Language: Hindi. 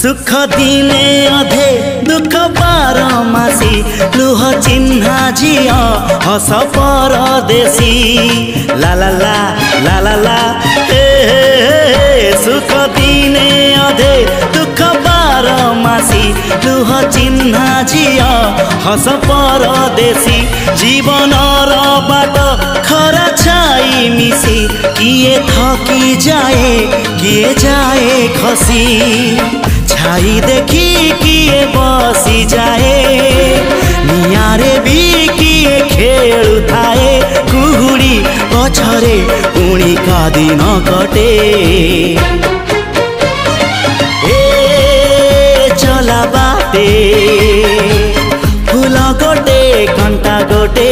सुख दिने अधे दुख बारमासी लुह चिन्हा झिया हस परदेशी ला ला ला ला ला ला हे सुख दिने अधे दुख बारमासी लुह चिन्हा झिया हस परदेशी जीवन बाट खरा छाई मिसी किए थकी जाए किए जाए खसी छाई देखी किए बसी जाए नियारे भी किए खेलु थाए कुहुड़ी पछरे पुणी का दिन कटे ए चला बाटे फूल गोटे कंटा गोटे